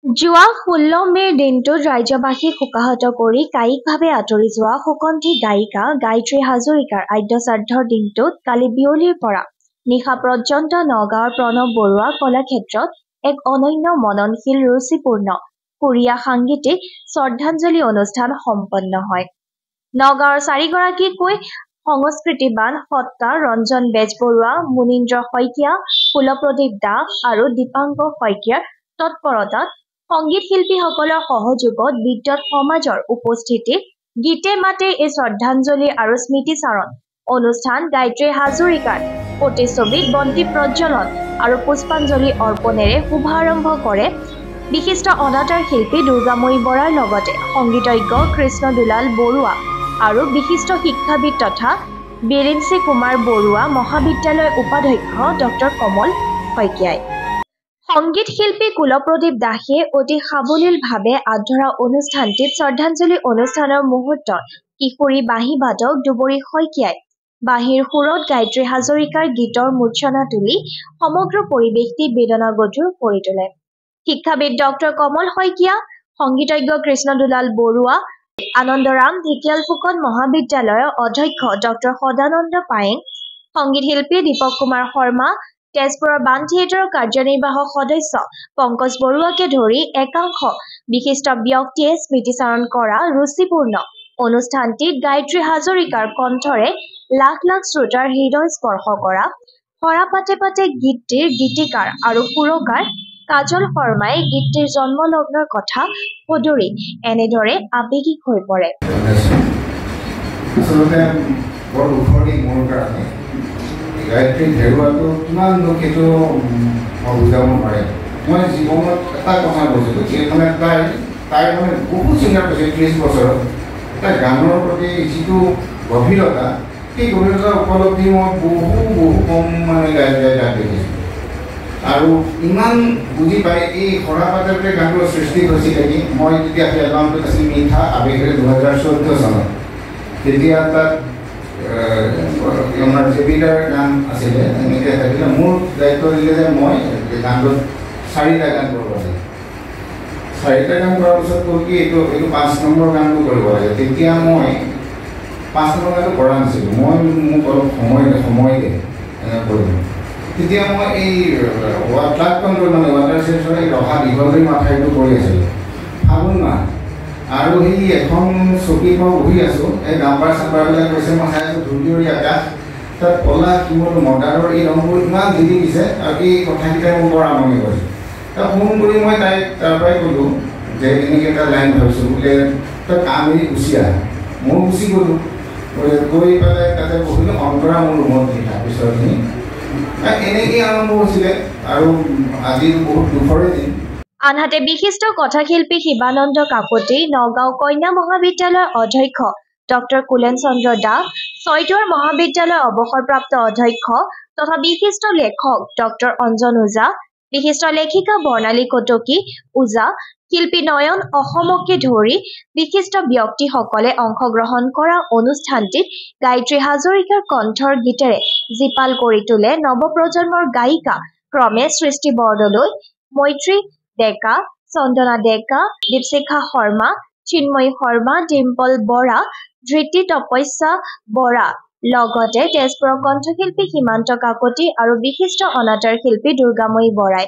যোৱা ১৬ মে'ৰ দিনটোত ৰাজ্যবাসীক শোকাহত কৰি কায়িকভাৱে আঁতৰি যোৱা সুকন্ঠী গায়িকা গায়ত্ৰী হাজৰিকাৰ আদ্যশ্ৰাদ্ধৰ দিনটোত কালি বিয়লিৰ পৰা নিশা পৰ্যন্ত নগাঁৱৰ প্ৰণৱ বৰুৱা কলাক্ষেত্ৰত এক অনন্য মননশীল ৰুচিপূৰ্ণ সুৰীয়া সাংগীতিক শ্ৰদ্ধাঞ্জলি অনুষ্ঠান সম্পন্ন হয়। নগাঁৱৰ চাৰিগৰাকীকৈ সংস্কৃতিবান সত্তা ৰঞ্জন বেজবৰুৱা, মুনীন্দ্ৰ শইকীয়া, কুলপ্ৰদীপ দাস আৰু দীপাংকৰ শইকীয়াৰ তৎপৰতাত সংগীত শিল্পীসকলৰ সহযোগত বিদ্যুৎ সমাজৰ উপস্থিতিত গীতে মাতে এই শ্ৰদ্ধাঞ্জলি আৰু স্মৃতিচাৰণ অনুষ্ঠান গায়ত্ৰী হাজৰিকাৰ প্ৰতিচ্ছবিত বন্তি প্ৰজ্বলন আৰু পুষ্পাঞ্জলি অৰ্পণেৰে শুভাৰম্ভ কৰে বিশিষ্ট অনাতাঁৰ শিল্পী দুৰ্গাময়ী বৰাৰ লগতে সংগীতজ্ঞ কৃষ্ণ দুলাল বৰুৱা আৰু বিশিষ্ট শিক্ষাবিদ তথা বিৰিঞ্চি কুমাৰ বৰুৱা মহাবিদ্যালয়ৰ উপাধ্যক্ষ ডক্টৰ কমল শইকীয়াই। সংগীত শিল্পী কুলপ্ৰদীপ দাসে অতি সাৱলীলভাৱে আধৰা অনুষ্ঠানটিত শ্ৰদ্ধাঞ্জলি অনুষ্ঠানৰ মুহূৰ্তত কিশোৰী বাঁহী বাদক দুবৰী শইকীয়াই বাঁহীৰ সুৰত গায়ত্ৰী হাজৰিকাৰ গীতৰ মূৰ্ছনা তুলি সমগ্ৰ পৰিৱেশটি বেদনাগধুৰ কৰি তোলে। শিক্ষাবিদ ডক্টৰ কমল শইকীয়া, সংগীতজ্ঞ কৃষ্ণ দুলাল বৰুৱা, আনন্দৰাম ঢেকিয়াল ফুকন মহাবিদ্যালয়ৰ অধ্যক্ষ ডক্টৰ সদানন্দ পায়েং, সংগীত শিল্পী দীপক কুমাৰ শৰ্মা, তেজপুৰৰ বাণ থিয়েটাৰৰ কাৰ্যনিৰ্বাহক সদস্য পংকজ বৰুৱাকে ধৰি একাংশ বিশিষ্ট ব্যক্তিয়ে স্মৃতিচাৰণ কৰা ৰুচিপূৰ্ণ অনুষ্ঠানটিত গায়ত্ৰী হাজৰিকাৰ কণ্ঠৰে লাখ লাখ শ্ৰোতাৰ হৃদয় স্পৰ্শ কৰা সৰা পাতে পাতে গীতটিৰ গীতিকাৰ আৰু সুৰকাৰ কাজল শৰ্মাই গীতটিৰ জন্মলগ্নৰ কথা সদৰি এনেদৰে আৱেগিক হৈ পৰে। গায়ত্ৰীক হেৰুৱাটো কিমান দুখ সেইটো মই বুজাব নোৱাৰে। মই জীৱনত এটা কথা কৈছিলোঁ যে মানে তাই মানে বহুত চিন্তা কৰিছে ৩০ বছৰত তাই গানৰ প্ৰতি যিটো গভীৰতা সেই গভীৰতাৰ উপলব্ধি মই বহু কম মানে গাই তাক দেখিছোঁ আৰু ইমান বুজি পাই এই সৰা পাততে গানটোৰ সৃষ্টি হৈছিল নেকি। মই যেতিয়া সেই এলবামটোত আছিল মিঠা আৱেগেৰে ২০১৪ চনত তেতিয়া তাত আমাৰ জেবিদাৰ গান আছিলে এনেকৈ থাকিলে মোৰ দায়িত্ব দিলে যে মই গানটোত ৪টা গান কৰিব লাগে। ৪টা গান কৰাৰ পিছত ক'ল কি এইটো ৫ নম্বৰ গানটো কৰিব লাগে। তেতিয়া মই ৫ নম্বৰ গানটো কৰা নাছিলোঁ। মই মোক অলপ সময় দে এনেকৈ কৰিলোঁ। তেতিয়া মই এই ফ্লাড কণ্ট্ৰল মানে ৱাটাৰ ছেক্সৰ এই ৰহা দীঘলী মাথাইটো কৰি আছিলোঁ ফাগুন মাহ আৰু সেই এখন চকীত মই বহি আছোঁ। এই নাম্বাৰ চাম্বাৰবিলাক কৈছে মই চাই আছোঁ ধুলিয়ৰী আকাশ তাত ক'লা কিমল মদাৰৰ এই ৰংবোৰ ইমান জিলি দিছে আৰু এই কথাকেইটাই মোক বৰ আমনি কৰিছে। তাত ফোন কৰি মই তাইক তাৰ পৰাই ক'লোঁ যে এনেকৈ এটা লাইন ভাবিছোঁ বোলে তই কাম এৰি গুচি আহ। মই গুচি গ'লোঁ গৈ পেলাই তাতে বহিলোঁ অন্তৰা মোৰ ৰুমত লিখা পিছৰখিনি এনেকেই আৰম্ভ হৈছিলে আৰু আজি বহুত দুখৰে দিন। আনহাতে বিশিষ্ট কথাশিল্পী শিৱানন্দ কাকতি, নগাঁও কন্যা মহাবিদ্যালয়ৰ অধ্যক্ষ ডক্টৰ কুলেন চন্দ্ৰ দাস, ছয়দুৱাৰ মহাবিদ্যালয়ৰ অৱসৰপ্ৰাপ্ত অধ্যক্ষ তথা বিশিষ্ট লেখক ডক্টৰ অঞ্জন ওজা, বিশিষ্ট লেখিকা বৰ্ণালী কটকী ওজা, শিল্পী নয়ন অসমকে ধৰি বিশিষ্ট ব্যক্তিসকলে অংশগ্ৰহণ কৰা অনুষ্ঠানটিত গায়ত্ৰী হাজৰিকাৰ কণ্ঠৰ গীতেৰে জীপাল কৰি তোলে নৱপ্ৰজন্মৰ গায়িকা ক্ৰমে সৃষ্টি বৰদলৈ, মৈত্ৰী ডেকা, চন্দনা ডেকা, দীপশিখা শৰ্মা, চিন্ময়ী শৰ্মা, ডিম্পল বৰা, ধৃতি তপস্যা বৰা লগতে তেজপুৰৰ কণ্ঠশিল্পী সীমান্ত কাকতি আৰু বিশিষ্ট অনাতাঁৰ শিল্পী দুৰ্গাময়ী বৰাই।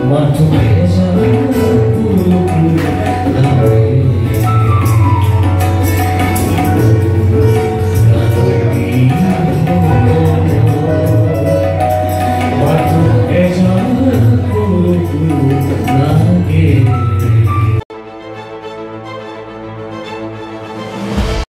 Matueza